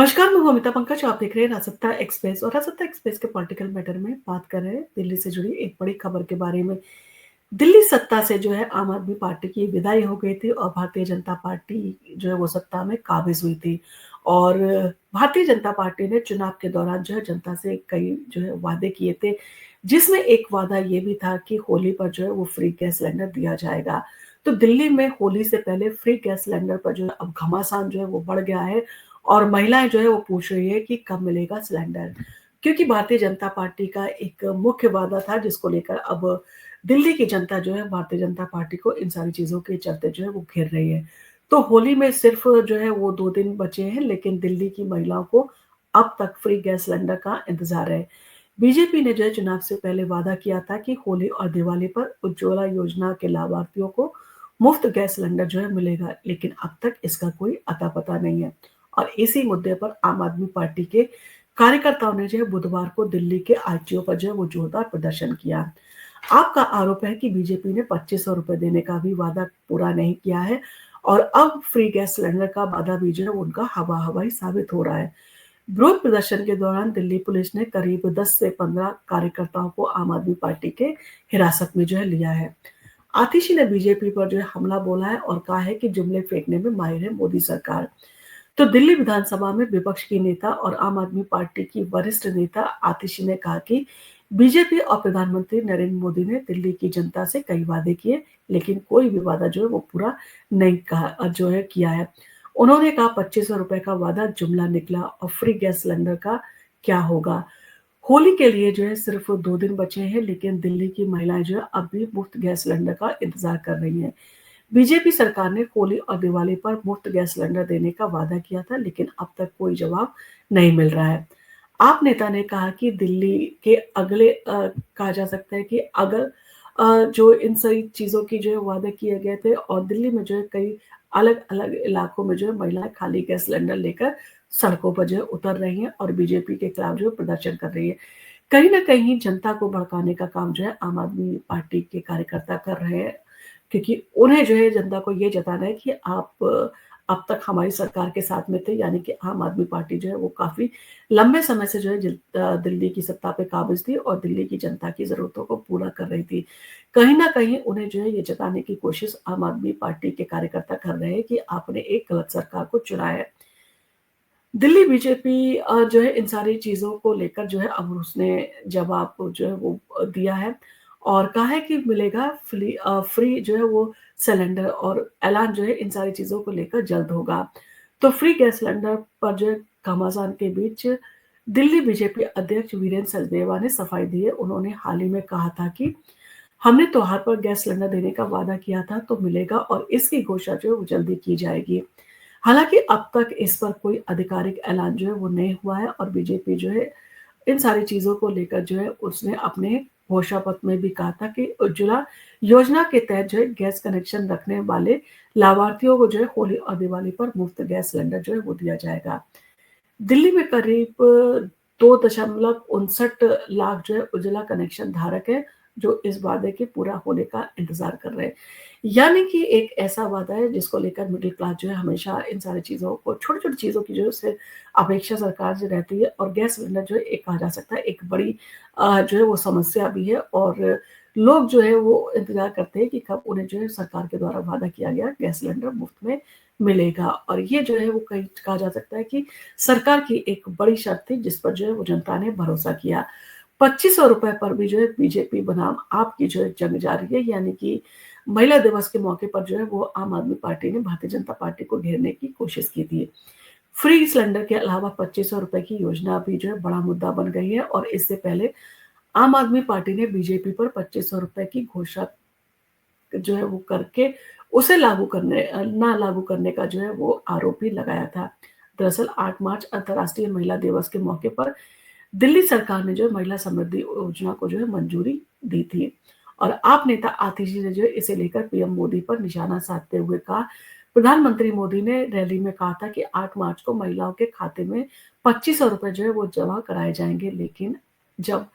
नमस्कार, मैं हूँ अमिता पंकज। आप देख रहे हैं राजसत्ता एक्सप्रेस और राजसत्ता एक्सप्रेस के पॉलिटिकल मैटर में बात कर रहे हैं दिल्ली से जुड़ी एक बड़ी खबर के बारे में। दिल्ली सत्ता से जो है आम आदमी पार्टी की विदाई हो गई थी और भारतीय जनता पार्टी जो है वो सत्ता में काबिज हुई थी। और भारतीय जनता पार्टी ने चुनाव के दौरान जो है जनता से कई जो है वादे किए थे, जिसमें एक वादा ये भी था कि होली पर जो है वो फ्री गैस सिलेंडर दिया जाएगा। तो दिल्ली में होली से पहले फ्री गैस सिलेंडर पर जो है अब घमासान जो है वो बढ़ गया है और महिलाएं जो है वो पूछ रही है कि कब मिलेगा सिलेंडर, क्योंकि भारतीय जनता पार्टी का एक मुख्य वादा था जिसको लेकर अब दिल्ली की जनता जो है भारतीय जनता पार्टी को इन सारी चीजों के चलते जो है वो घेर रही है। तो होली में सिर्फ जो है वो 2 दिन बचे हैं, लेकिन दिल्ली की महिलाओं को अब तक फ्री गैस सिलेंडर का इंतजार है। बीजेपी ने जो है चुनाव से पहले वादा किया था कि होली और दिवाली पर उज्ज्वला योजना के लाभार्थियों को मुफ्त गैस सिलेंडर जो है मिलेगा, लेकिन अब तक इसका कोई अता पता नहीं है। और इसी मुद्दे पर आम आदमी पार्टी के कार्यकर्ताओं ने जो है बुधवार को दिल्ली के आरटीओ पर जो है वो जोरदार प्रदर्शन किया। आपका आरोप है कि बीजेपी ने 2500 रुपए देने का भी वादा पूरा नहीं किया है और अब फ्री गैस सिलेंडर का वादा भी जो है उनका हवा हवाई साबित हो रहा है। विरोध प्रदर्शन के दौरान दिल्ली पुलिस ने करीब 10 से 15 कार्यकर्ताओं को आम आदमी पार्टी के हिरासत में जो है लिया है। आतिशी ने बीजेपी पर जो है हमला बोला है और कहा है कि जुमले फेंकने में माहिर है मोदी सरकार। तो दिल्ली विधानसभा में विपक्ष की नेता और आम आदमी पार्टी की वरिष्ठ नेता आतिशी ने कहा कि बीजेपी और प्रधानमंत्री नरेंद्र मोदी ने दिल्ली की जनता से कई वादे किए, लेकिन कोई भी वादा जो है वो पूरा नहीं कहा जो है किया है। उन्होंने कहा 2500 रुपए का वादा जुमला निकला और फ्री गैस सिलेंडर का क्या होगा। होली के लिए जो है सिर्फ 2 दिन बचे हैं, लेकिन दिल्ली की महिलाएं जो है अब भी मुफ्त गैस सिलेंडर का इंतजार कर रही हैं। बीजेपी सरकार ने होली और दिवाली पर मुफ्त गैस सिलेंडर देने का वादा किया था, लेकिन अब तक कोई जवाब नहीं मिल रहा है। आप नेता ने कहा कि दिल्ली के अगले कहा जा सकता है कि अगर जो इन सही चीज़ों की जो है वादे किए गए थे और दिल्ली में जो है कई अलग-अलग इलाकों में जो है महिलाएं खाली गैस सिलेंडर लेकर सड़कों पर जो है उतर रही हैं और बीजेपी के खिलाफ जो है प्रदर्शन कर रही है। कहीं न कहीं जनता को भड़काने का काम जो है आम आदमी पार्टी के कार्यकर्ता कर रहे हैं, क्योंकि उन्हें जो है जनता को ये जताना है कि आप अब तक हमारी सरकार के साथ में थे, यानी कि आम आदमी पार्टी जो है वो काफ़ी लंबे समय से जो है दिल्ली की सत्ता पे काबिज़ थी और दिल्ली की जनता की ज़रूरतों को पूरा कर रही थी। कहीं न कहीं उन्हें जो है ये जताने की कोशिश आम आदमी पार्टी के कार्यकर्ता कर रहे हैं कि आपने एक गलत सरकार को चुना है। दिल्ली बीजेपी जो है इन सारी चीज़ों को लेकर जो है अब उसने जवाब जो है वो दिया है और कहा है कि मिलेगा फ्री जो है वो सिलेंडर और ऐलान जो है इन सारी चीज़ों को लेकर जल्द होगा। तो फ्री गैस सिलेंडर पर जो है घमासान के बीच दिल्ली बीजेपी अध्यक्ष वीरेंद्र सचदेवा ने सफाई दी है। उन्होंने हाल ही में कहा था कि हमने त्योहार पर गैस सिलेंडर देने का वादा किया था तो मिलेगा और इसकी घोषणा जो है वो जल्दी की जाएगी। हालाँकि अब तक इस पर कोई आधिकारिक ऐलान जो है वो नहीं हुआ है और बीजेपी जो है इन सारी चीज़ों को लेकर जो है उसने अपने घोषणा पत्र में भी कहा था कि उज्ज्वला योजना के तहत जो है गैस कनेक्शन रखने वाले लाभार्थियों को जो है होली और दिवाली पर मुफ्त गैस सिलेंडर जो है वो दिया जाएगा। दिल्ली में करीब 2.59 लाख जो है उज्ज्वला कनेक्शन धारक हैं, जो इस वादे के पूरा होने का इंतज़ार कर रहे हैं। यानी कि एक ऐसा वादा है जिसको लेकर मिडिल क्लास जो है हमेशा इन सारी चीज़ों को छोटी-छोटी चीज़ों की जो है उससे अपेक्षा सरकार से रहती है और गैस सिलेंडर जो है एक कहा जा सकता है एक बड़ी जो है वो समस्या भी है और लोग जो है वो इंतज़ार करते हैं कि कब उन्हें जो है सरकार के द्वारा वादा किया गया गैस सिलेंडर मुफ्त में मिलेगा और ये जो है वो कहीं कहा जा सकता है कि सरकार की एक बड़ी शर्त थी जिस पर जो है वो जनता ने भरोसा किया। 2500 रुपए पर भी जो है बीजेपी बनाम आप की जो है जंग जारी है, यानी कि महिला दिवस के मौके पर जो है वो आम आदमी पार्टी ने भारतीय जनता पार्टी को घेरने की कोशिश की थी। फ्री सिलेंडर के अलावा 2500 रुपए की योजना भी जो है बड़ा मुद्दा बन गई है और इससे पहले आम आदमी पार्टी ने बीजेपी पर 2500 रुपए की घोषणा जो है वो करके उसे ना लागू करने का जो है वो आरोप भी लगाया था। दरअसल 8 मार्च अंतर्राष्ट्रीय महिला दिवस के मौके पर दिल्ली सरकार ने जो है महिला समृद्धि योजना को जो है मंजूरी दी थी और आप नेता आतिशी ने जो है इसे लेकर पीएम मोदी पर निशाना साधते हुए कहा, प्रधानमंत्री मोदी ने रैली में कहा था कि 8 मार्च को महिलाओं के खाते में 2500 रुपए जो है वो जमा कराए जाएंगे, लेकिन जब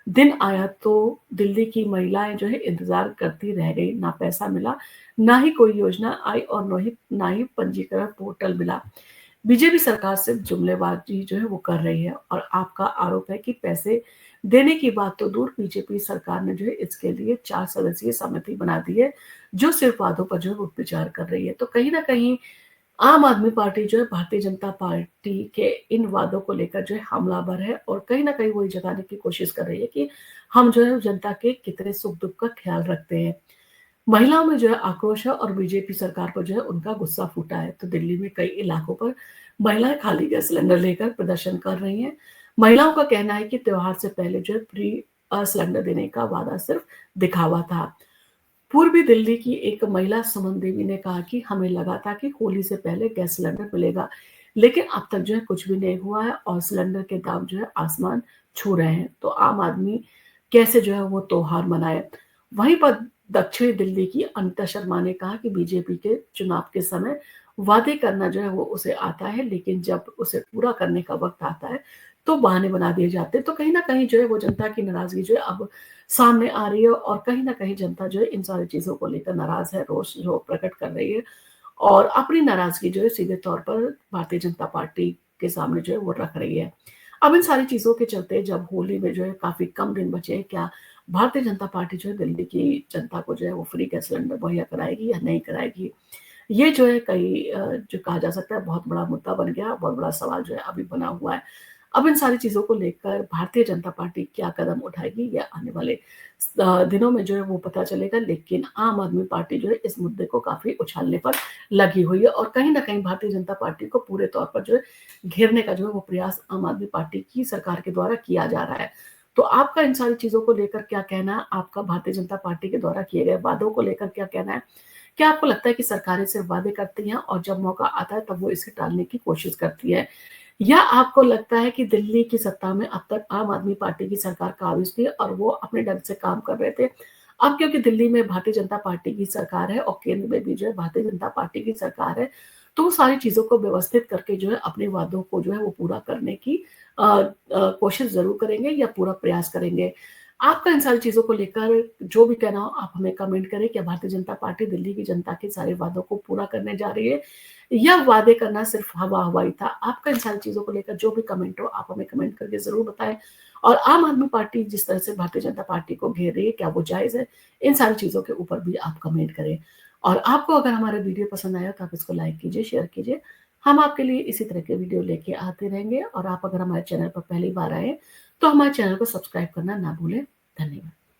दिन आया तो दिल्ली की महिलाएं जो है इंतजार करती रह गई, ना पैसा मिला, ना ही कोई योजना आई और ना ही पंजीकरण पोर्टल मिला। बीजेपी सरकार सिर्फ जुमलेबाजी जो है वो कर रही है और आपका आरोप है कि पैसे देने की बात तो दूर, बीजेपी सरकार ने जो है इसके लिए 4 सदस्यीय समिति बना दी है, जो सिर्फ वादों पर जो है वो विचार कर रही है। तो कहीं न कहीं आम आदमी पार्टी जो है भारतीय जनता पार्टी के इन वादों को लेकर जो है हमलावर है और कहीं न कहीं वो ये जताने की कोशिश कर रही है कि हम जो है जनता के कितने सुख-दुःख का ख़्याल रखते हैं। महिलाओं में जो है आक्रोश है और बीजेपी सरकार पर जो है उनका गुस्सा फूटा है। तो दिल्ली में कई इलाकों पर महिलाएँ खाली गैस सिलेंडर लेकर प्रदर्शन कर रही हैं। महिलाओं का कहना है कि त्योहार से पहले जो है फ्री सिलेंडर देने का वादा सिर्फ दिखावा था। पूर्वी दिल्ली की एक महिला सुमन देवी ने कहा कि हमें लगा था कि होली से पहले गैस सिलेंडर मिलेगा, लेकिन अब तक जो है कुछ भी नहीं हुआ है और सिलेंडर के दाम जो है आसमान छू रहे हैं। तो आम आदमी कैसे जो है वो त्योहार मनाए। वहीं पर दक्षिणी दिल्ली की अनिता शर्मा ने कहा कि बीजेपी के चुनाव के समय वादे करना जो है वो उसे आता है, लेकिन जब उसे पूरा करने का वक्त आता है तो बहाने बना दिए जाते हैं। तो कहीं ना कहीं जो है वो जनता की नाराजगी जो है अब सामने आ रही है और कहीं न कहीं जनता जो है इन सारी चीज़ों को लेकर नाराज़ है, रोष जो प्रकट कर रही है और अपनी नाराज़गी जो है सीधे तौर पर भारतीय जनता पार्टी के सामने जो है वो रख रही है। अब इन सारी चीज़ों के चलते जब होली में जो है काफ़ी कम दिन बचे हैं, क्या भारतीय जनता पार्टी जो है दिल्ली की जनता को जो है वो फ्री गैस सिलेंडर मुहैया कराएगी या नहीं कराएगी? ये जो है कई जो कहा जा सकता है बहुत बड़ा मुद्दा बन गया, बहुत बड़ा सवाल जो है अभी बना हुआ है। अब इन सारी चीज़ों को लेकर भारतीय जनता पार्टी क्या कदम उठाएगी, ये आने वाले दिनों में जो है वो पता चलेगा। लेकिन आम आदमी पार्टी जो है इस मुद्दे को काफ़ी उछालने पर लगी हुई है और कहीं न कहीं भारतीय जनता पार्टी को पूरे तौर पर जो है घेरने का जो है वो प्रयास आम आदमी पार्टी की सरकार के द्वारा किया जा रहा है। तो आपका इन सारी चीज़ों को लेकर क्या कहना है? आपका भारतीय जनता पार्टी के द्वारा किए गए वादों को लेकर क्या कहना है? क्या आपको लगता है कि सरकारें सिर्फ वादे करती हैं और जब मौका आता है तब वो इसे टालने की कोशिश करती है? या आपको लगता है कि दिल्ली की सत्ता में अब तक आम आदमी पार्टी की सरकार काबिज़ थी और वो अपने ढंग से काम कर रहे थे? अब क्योंकि दिल्ली में भारतीय जनता पार्टी की सरकार है और केंद्र में भी जो है भारतीय जनता पार्टी की सरकार है, तो वो सारी चीज़ों को व्यवस्थित करके जो है अपने वादों को जो है वो पूरा करने की कोशिश ज़रूर करेंगे या पूरा प्रयास करेंगे। आपका इन सारी चीज़ों को लेकर जो भी कहना हो आप हमें कमेंट करें। क्या भारतीय जनता पार्टी दिल्ली की जनता के सारे वादों को पूरा करने जा रही है या वादे करना सिर्फ हवा-हवाई था? आपका इन सारी चीज़ों को लेकर जो भी कमेंट हो आप हमें कमेंट करके ज़रूर बताएँ। और आम आदमी पार्टी जिस तरह से भारतीय जनता पार्टी को घेर रही है, क्या वो जायज़ है? इन सारी चीज़ों के ऊपर भी आप कमेंट करें। और आपको अगर हमारा वीडियो पसंद आया तो आप इसको लाइक कीजिए, शेयर कीजिए। हम आपके लिए इसी तरह के वीडियो लेके आते रहेंगे और आप अगर हमारे चैनल पर पहली बार आए हैं, तो हमारे चैनल को सब्सक्राइब करना ना भूलें। धन्यवाद।